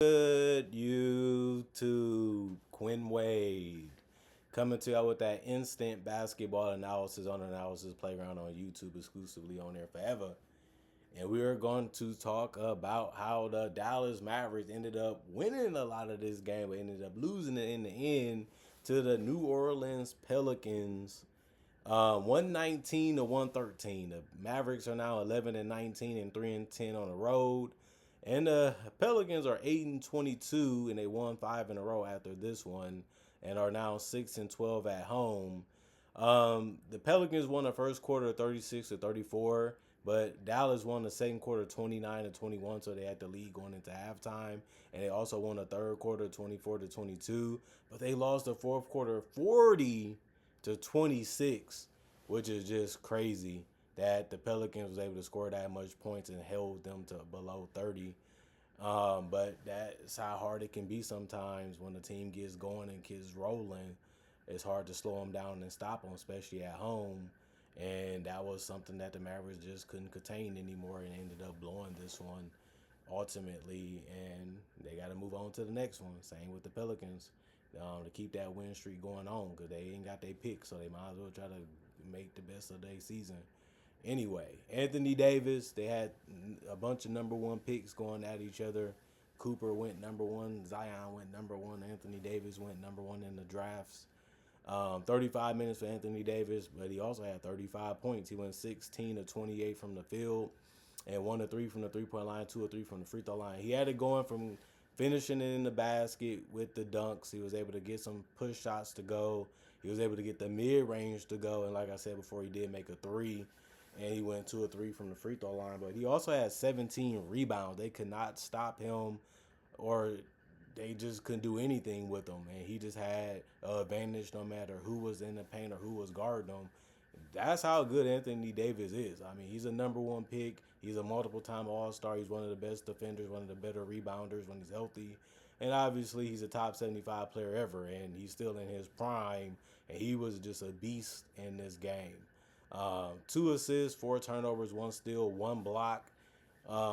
Good YouTube, Quinn Wade coming to y'all with that instant basketball analysis on Analysis Playground on YouTube, exclusively on there forever. And we are going to talk about how the Dallas Mavericks ended up winning a lot of this game, but ended up losing it in the end to the New Orleans Pelicans, 119 to 113. The Mavericks are now 11-19 and 3-10 on the road. And the Pelicans are 8-22 and they won 5 in a row after this one and are now 6-12 at home. The Pelicans won the first quarter 36-34, but Dallas won the second quarter 29-21, so they had the lead going into halftime. And they also won the third quarter 24-22, but they lost the fourth quarter 40-26, which is just crazy that the Pelicans was able to score that much points and held them to below 30. But that's how hard it can be sometimes when the team gets going and gets rolling. It's hard to slow them down and stop them, especially at home. And that was something that the Mavericks just couldn't contain anymore and ended up blowing this one ultimately. And they got to move on to the next one. Same with the Pelicans, to keep that win streak going on, because they ain't got their pick, so they might as well try to make the best of their season. Anyway, Anthony Davis, they had a bunch of number one picks going at each other. Cooper went number one. Zion went number one. Anthony Davis went number one in the drafts. 35 minutes for Anthony Davis, but he also had 35 points. He went 16 of 28 from the field and 1 of 3 from the three-point line, 2 of 3 from the free throw line. He had it going from finishing it in the basket with the dunks. He was able to get some push shots to go. He was able to get the mid-range to go, and like I said before, he did make a three, and he went 2 or 3 from the free throw line. But he also had 17 rebounds. They could not stop him, or they just couldn't do anything with him, and he just had an advantage no matter who was in the paint or who was guarding him. That's how good Anthony Davis is. I mean, he's a number one pick. He's a multiple-time All-Star. He's one of the best defenders, one of the better rebounders when he's healthy. And obviously, he's a top 75 player ever, and he's still in his prime, and he was just a beast in this game. 2 assists, 4 turnovers, 1 steal, 1 block,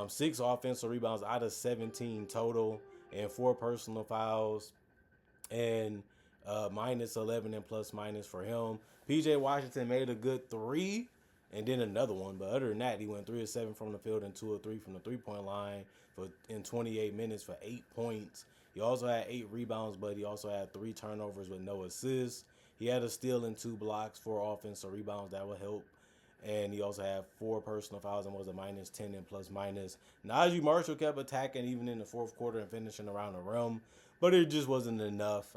6 offensive rebounds out of 17 total, and 4 personal fouls, and minus 11 and plus minus for him. PJ Washington made a good 3 and then another one, but other than that, he went 3 of 7 from the field and 2 of 3 from the three-point line in 28 minutes for 8 points. He also had 8 rebounds, but he also had 3 turnovers with no assists. He had a steal and 2 blocks, 4 offensive rebounds. That would help. And he also had 4 personal fouls and was a minus 10 and plus minus. Najee Marshall kept attacking even in the fourth quarter and finishing around the rim, but it just wasn't enough.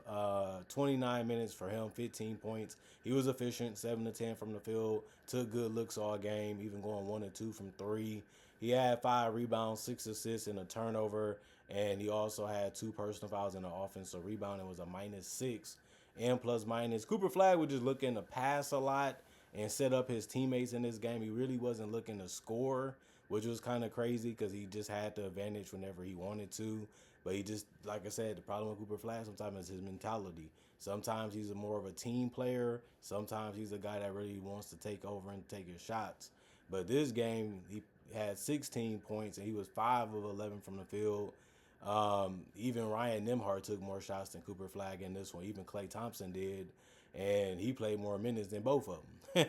29 minutes for him, 15 points. He was efficient, 7 to 10 from the field, took good looks all game, even going 1 and 2 from 3. He had 5 rebounds, 6 assists, and a turnover, and he also had 2 personal fouls and an offensive rebound. It was a minus 6 and plus minus. Cooper Flag was just looking to pass a lot and set up his teammates in this game. He really wasn't looking to score, which was kind of crazy because he just had the advantage whenever he wanted to. But he just, like I said, the problem with Cooper Flag sometimes is his mentality. Sometimes he's more of a team player. Sometimes he's a guy that really wants to take over and take his shots. But this game, he had 16 points and he was 5 of 11 from the field. Even Ryan Nembhard took more shots than Cooper Flag in this one. Even Klay Thompson did, and he played more minutes than both of them.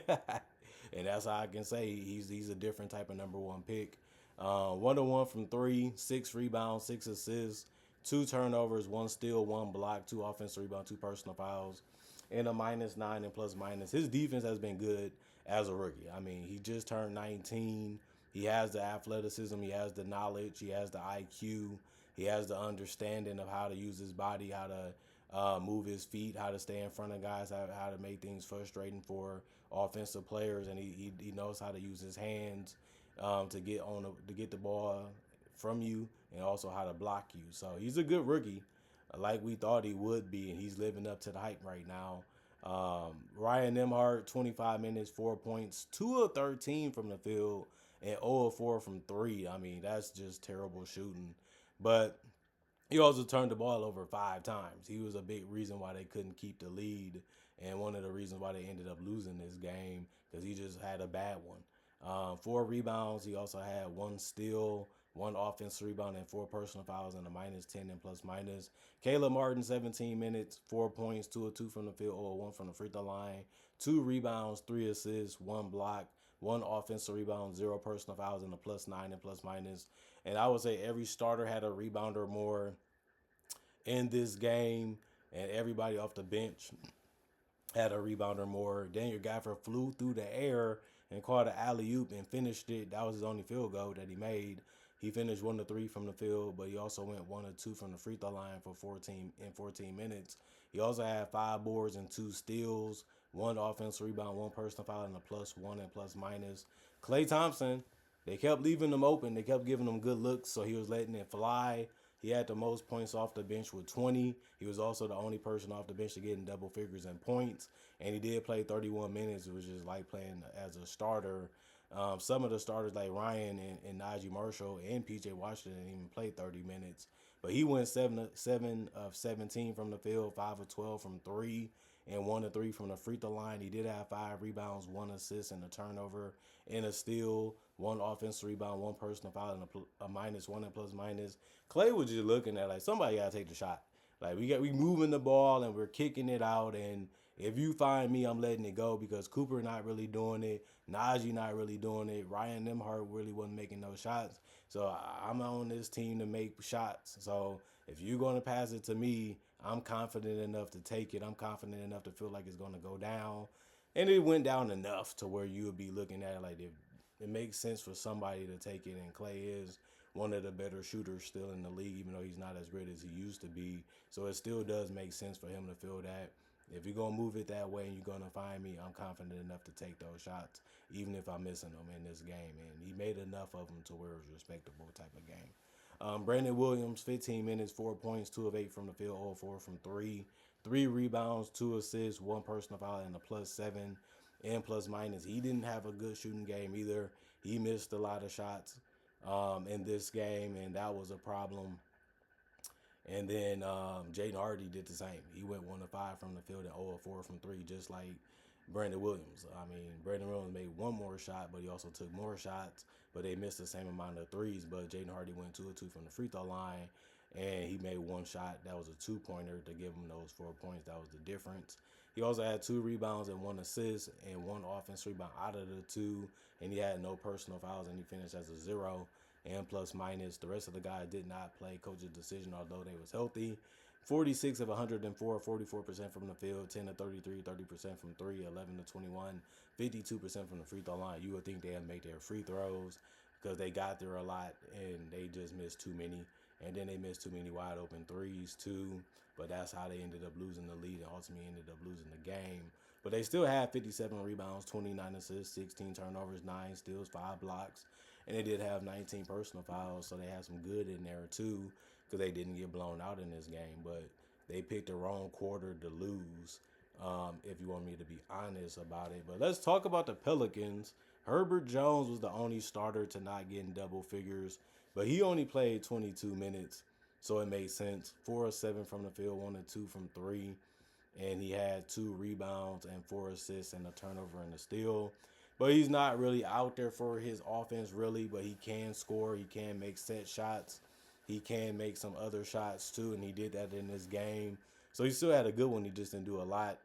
And that's how I can say he's a different type of number one pick. 1 to 1 from 3, 6 rebounds, 6 assists, 2 turnovers, 1 steal, 1 block, 2 offensive rebounds, 2 personal fouls, and a minus 9 and plus minus. His defense has been good as a rookie. I mean, he just turned 19. He has the athleticism, he has the knowledge, he has the IQ, he has the understanding of how to use his body, how to move his feet, how to stay in front of guys, how to make things frustrating for offensive players, and he knows how to use his hands to get the ball from you, and also how to block you. So he's a good rookie, like we thought he would be, and he's living up to the hype right now. Ryan Nembhard, 25 minutes, 4 points, 2 of 13 from the field, and 0 of 4 from 3. I mean, that's just terrible shooting. But he also turned the ball over 5 times. He was a big reason why they couldn't keep the lead, and one of the reasons why they ended up losing this game, because he just had a bad one. 4 rebounds. He also had 1 steal, one offensive rebound, and 4 personal fouls, and a -10 and plus minus. Caleb Martin, 17 minutes, 4 points, 2 of 2 from the field, 0 of 1 from the free throw line, 2 rebounds, 3 assists, 1 block, 1 offensive rebound, 0 personal fouls, and a +9 and plus minus. And I would say every starter had a rebound or more in this game, and everybody off the bench had a rebound or more. Daniel Gafford flew through the air and caught an alley oop and finished it. That was his only field goal that he made. He finished 1 of 3 from the field, but he also went 1 of 2 from the free throw line for 14 minutes. He also had 5 boards and 2 steals, 1 offensive rebound, 1 personal foul, and a +1 and plus minus. Klay Thompson, they kept leaving him open. They kept giving him good looks, so he was letting it fly. He had the most points off the bench with 20. He was also the only person off the bench to get in double figures in points. And he did play 31 minutes, which is like playing as a starter. Some of the starters like Ryan and Najee Marshall and PJ Washington didn't even play 30 minutes. But he went 7 of 17 from the field, 5 of 12 from three, and 1 of 3 from the free throw line. He did have 5 rebounds, 1 assist, and a turnover, and a steal, 1 offensive rebound, 1 personal foul, and a -1 and plus minus. Klay was just looking at like somebody gotta take the shot. Like we moving the ball and we're kicking it out, and if you find me, I'm letting it go because Cooper not really doing it, Najee not really doing it, Ryan Nimhart really wasn't making no shots. So I'm on this team to make shots. So if you're gonna pass it to me, I'm confident enough to take it. I'm confident enough to feel like it's gonna go down, and it went down enough to where you would be looking at it like it makes sense for somebody to take it. And Klay is one of the better shooters still in the league, even though he's not as great as he used to be. So it still does make sense for him to feel that if you're going to move it that way and you're going to find me, I'm confident enough to take those shots, even if I'm missing them in this game. And he made enough of them to where it was a respectable type of game. Brandon Williams, 15 minutes, 4 points, 2 of 8 from the field, 0 of 4 from three, 3 rebounds, 2 assists, 1 personal foul, and a +7 and plus minus. He didn't have a good shooting game either. He missed a lot of shots in this game, and that was a problem. And then Jaden Hardy did the same. He went 1 of 5 from the field and 0 of 4 from three, just like Brandon Williams. I mean, Brandon Williams made one more shot, but he also took more shots, but they missed the same amount of threes. But Jaden Hardy went 2 of 2 from the free throw line, and he made one shot. That was a two-pointer to give him those 4 points. That was the difference. He also had 2 rebounds and 1 assist and 1 offensive rebound out of the 2, and he had no personal fouls, and he finished as a 0 and plus minus. The rest of the guys did not play coach's decision, although they was healthy. 46 of 104, 44% from the field, 10 to 33, 30% from three, 11 to 21, 52% from the free throw line. You would think they'd make their free throws because they got there a lot and they just missed too many. And then they missed too many wide open threes too. But that's how they ended up losing the lead and ultimately ended up losing the game. But they still had 57 rebounds, 29 assists, 16 turnovers, 9 steals, 5 blocks. And they did have 19 personal fouls, so they had some good in there too because they didn't get blown out in this game. But they picked the wrong quarter to lose, if you want me to be honest about it. But let's talk about the Pelicans. Herbert Jones was the only starter to not get in double figures, but he only played 22 minutes, so it made sense. 4 of 7 from the field, 1 of 2 from three, and he had 2 rebounds and 4 assists and a turnover and a steal. But he's not really out there for his offense, really, but he can score. He can make set shots. He can make some other shots, too, and he did that in this game. So he still had a good one. He just didn't do a lot.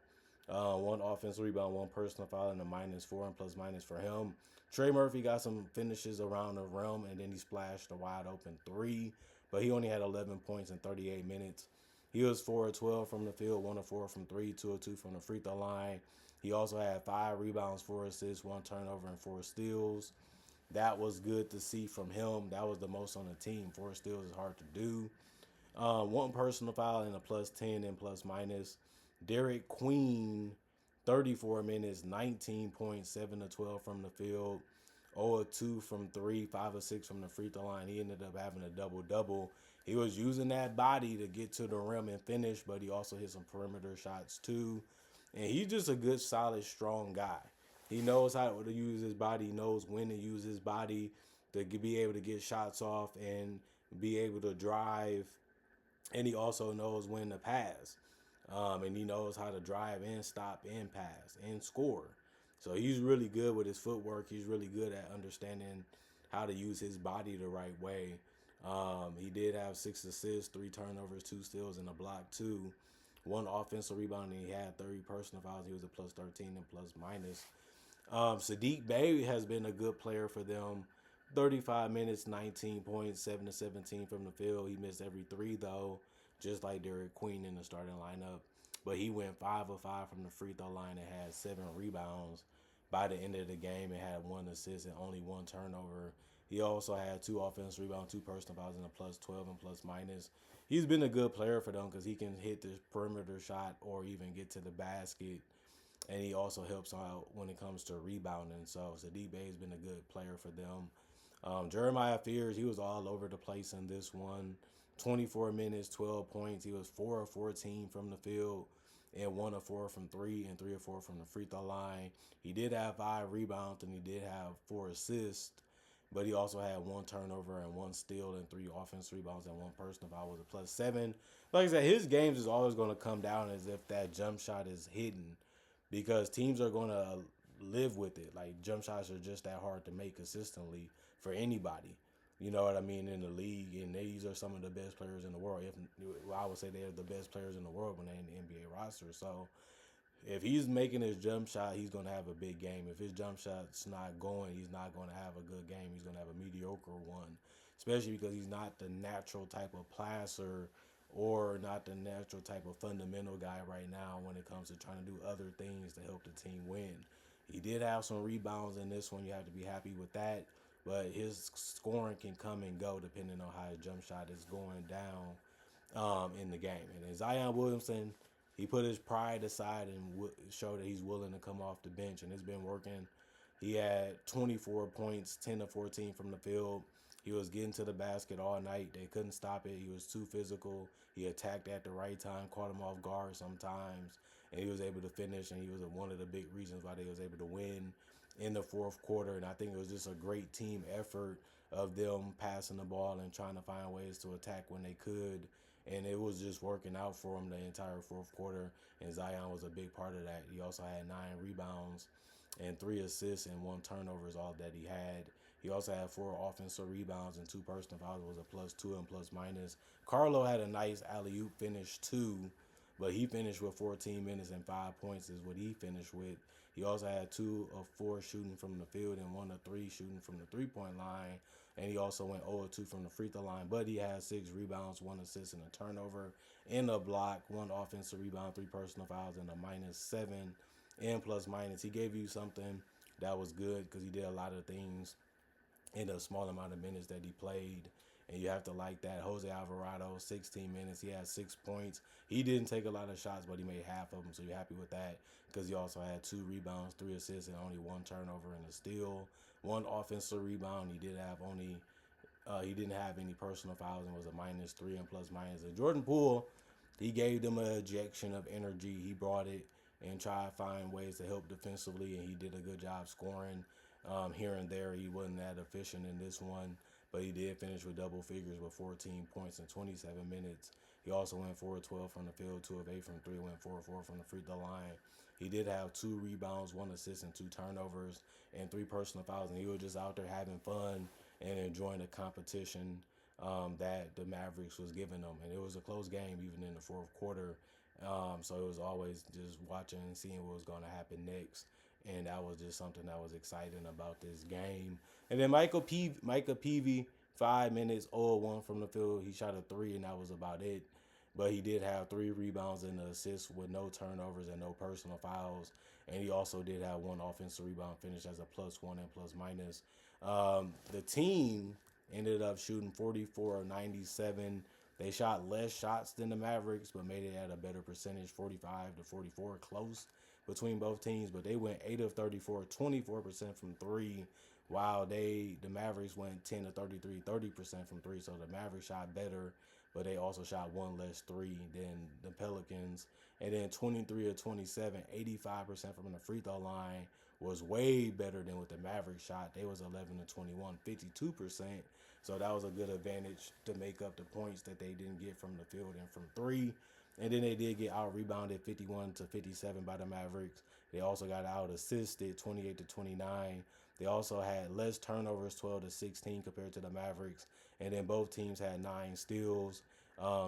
1 offensive rebound, 1 personal foul, and a -4 and plus minus for him. Trey Murphy got some finishes around the rim, and then he splashed a wide open 3, but he only had 11 points in 38 minutes. He was 4 of 12 from the field, 1 of 4 from three, 2 of 2 from the free throw line. He also had 5 rebounds, 4 assists, 1 turnover, and 4 steals. That was good to see from him. That was the most on the team. 4 steals is hard to do. 1 personal foul and a +10 and plus minus. Derek Queen, 34 minutes, 19 points, 7 of 12 from the field, 0 of 2 from three, 5 of 6 from the free throw line. He ended up having a double-double. He was using that body to get to the rim and finish, but he also hit some perimeter shots too. And he's just a good, solid, strong guy. He knows how to use his body. He knows when to use his body to be able to get shots off and be able to drive. And he also knows when to pass. And he knows how to drive and stop and pass and score. So he's really good with his footwork. He's really good at understanding how to use his body the right way. He did have 6 assists, 3 turnovers, 2 steals, and a block too. One offensive rebound, and he had 30 personal fouls. He was a plus 13 and plus minus. Sadiq Bey has been a good player for them. 35 minutes, 19 points, 7 to 17 from the field. He missed every three though, just like Derek Queen in the starting lineup. But he went 5 of 5 from the free throw line and had 7 rebounds. By the end of the game, it had 1 assist and only 1 turnover. He also had 2 offensive rebounds, 2 personal fouls, and a plus 12 and plus minus. He's been a good player for them because he can hit the perimeter shot or even get to the basket, and he also helps out when it comes to rebounding. So Sadiq Bey has been a good player for them. Jeremiah Fears, he was all over the place in this one. 24 minutes, 12 points. He was 4 of 14 from the field and 1 of 4 from three and 3 of 4 from the free throw line. He did have 5 rebounds and he did have 4 assists, but he also had 1 turnover and 1 steal and 3 offensive rebounds and 1 personal foul. Was a plus 7. Like I said, his games is always going to come down as if that jump shot is hidden, because teams are going to live with it. Like, jump shots are just that hard to make consistently for anybody. You know what I mean, in the league, and these are some of the best players in the world. If I would say they're the best players in the world when they're in the NBA roster. So if he's making his jump shot, he's going to have a big game. If his jump shot's not going, he's not going to have a good game. He's going to have a mediocre one, especially because he's not the natural type of passer or not the natural type of fundamental guy right now when it comes to trying to do other things to help the team win. He did have some rebounds in this one. You have to be happy with that. But his scoring can come and go depending on how his jump shot is going down in the game. And then Zion Williamson, he put his pride aside and showed that he's willing to come off the bench, and it's been working. He had 24 points, 10 to 14 from the field. He was getting to the basket all night. They couldn't stop it. He was too physical. He attacked at the right time, caught him off guard sometimes, and he was able to finish, and he was one of the big reasons why they was able to win in the fourth quarter. And I think it was just a great team effort of them passing the ball and trying to find ways to attack when they could. And it was just working out for him the entire fourth quarter, and Zion was a big part of that. He also had 9 rebounds and 3 assists and 1 turnover is all that he had. He also had 4 offensive rebounds and 2 personal fouls. Was a plus 2 and plus minus. Carlo had a nice alley-oop finish too, but he finished with 14 minutes and 5 points is what he finished with. He also had 2 of 4 shooting from the field and 1 of 3 shooting from the three-point line. And he also went 0 of 2 from the free throw line, but he had 6 rebounds, 1 assist, and a turnover, and a block, 1 offensive rebound, 3 personal fouls, and a minus 7 and plus minus. He gave you something that was good because he did a lot of things in a small amount of minutes that he played. And you have to like that. Jose Alvarado, 16 minutes. He had 6 points. He didn't take a lot of shots, but he made half of them, so you're happy with that because he also had 2 rebounds, 3 assists, and only 1 turnover and a steal. 1 offensive rebound. He didn't have any personal fouls and was a minus 3 and plus minus. And Jordan Poole, he gave them an ejection of energy. He brought it and tried to find ways to help defensively, and he did a good job scoring here and there. He wasn't that efficient in this one, but he did finish with double figures with 14 points in 27 minutes. He also went 4 of 12 from the field, 2 of 8 from 3, went 4 of 4 from the free throw line. He did have 2 rebounds, 1 assist, and 2 turnovers, and 3 personal fouls, and he was just out there having fun and enjoying the competition that the Mavericks was giving them. And it was a close game even in the fourth quarter. So it was always just watching and seeing what was going to happen next. And that was just something that was exciting about this game. And then Micah Peavy, 5 minutes, 0-1 from the field. He shot a 3, and that was about it. But he did have 3 rebounds and an assist with no turnovers and no personal fouls. And he also did have 1 offensive rebound finish as a plus 1 and plus minus. The team ended up shooting 44 of 97. They shot less shots than the Mavericks, but made it at a better percentage, 45 to 44, close between both teams. But they went 8 of 34, 24% from 3, while the Mavericks went 10 of 33, 30% from 3. So the Mavericks shot better, but they also shot 1 less 3 than the Pelicans. And then 23 of 27, 85% from the free throw line was way better than what the Mavericks shot. They was 11 of 21, 52%. So that was a good advantage to make up the points that they didn't get from the field and from 3. And then they did get out-rebounded 51 to 57 by the Mavericks. They also got out-assisted 28 to 29 They also had less turnovers, 12 to 16 compared to the Mavericks, and then both teams had 9 steals,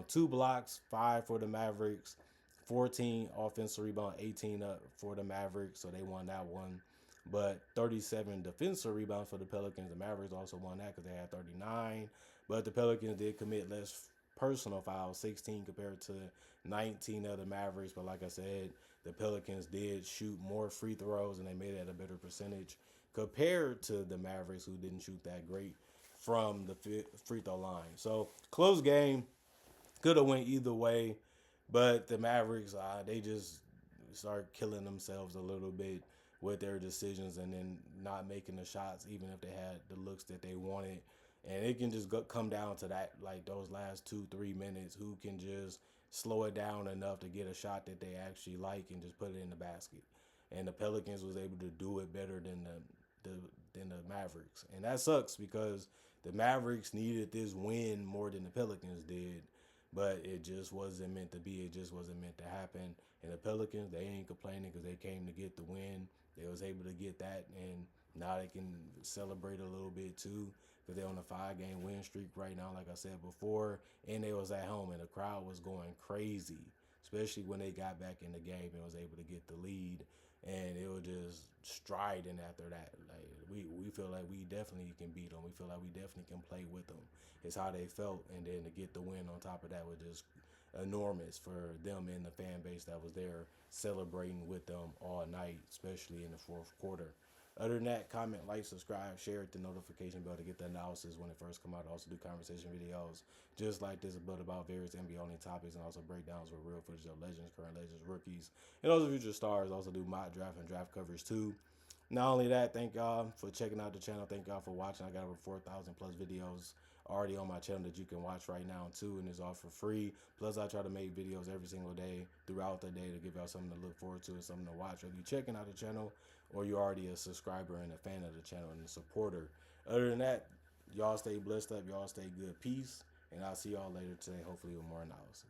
2 blocks, 5 for the Mavericks, 14 offensive rebound, 18 up for the Mavericks, so they won that one. But 37 defensive rebounds for the Pelicans. The Mavericks also won that because they had 39. But the Pelicans did commit less personal fouls, 16 compared to 19 of the Mavericks. But like I said, the Pelicans did shoot more free throws and they made it at a better percentage compared to the Mavericks, who didn't shoot that great from the free throw line. So close game, could have went either way, but the Mavericks, they just start killing themselves a little bit with their decisions and then not making the shots, even if they had the looks that they wanted. And it can just come down to that, like those last 2-3 minutes, who can just slow it down enough to get a shot that they actually like and just put it in the basket. And the Pelicans was able to do it better than the Mavericks, and that sucks because the Mavericks needed this win more than the Pelicans did, but it just wasn't meant to be. It just wasn't meant to happen. And the Pelicans, they ain't complaining because they came to get the win. They was able to get that, and now they can celebrate a little bit too because they're on a 5-game win streak right now, like I said before, and they was at home, and the crowd was going crazy, especially when they got back in the game and was able to get the lead. And it was just striding after that. Like we feel like we definitely can beat them. We feel like we definitely can play with them. It's how they felt, and then to get the win on top of that was just enormous for them and the fan base that was there celebrating with them all night, especially in the fourth quarter. Other than that, comment, like, subscribe, share it, the notification bell to get the analysis when it first come out. I also do conversation videos just like this, but about various NBA only topics, and also breakdowns with real footage of legends, current legends, rookies, and also future stars. Also do mock draft and draft coverage too. Not only that, thank y'all for checking out the channel. Thank y'all for watching. I got over 4,000 plus videos already on my channel that you can watch right now too, and it's all for free. Plus, I try to make videos every single day throughout the day to give y'all something to look forward to and something to watch. Whether you checking out the channel or you're already a subscriber and a fan of the channel and a supporter. Other than that, y'all stay blessed up. Y'all stay good. Peace, and I'll see y'all later today, hopefully with more analysis.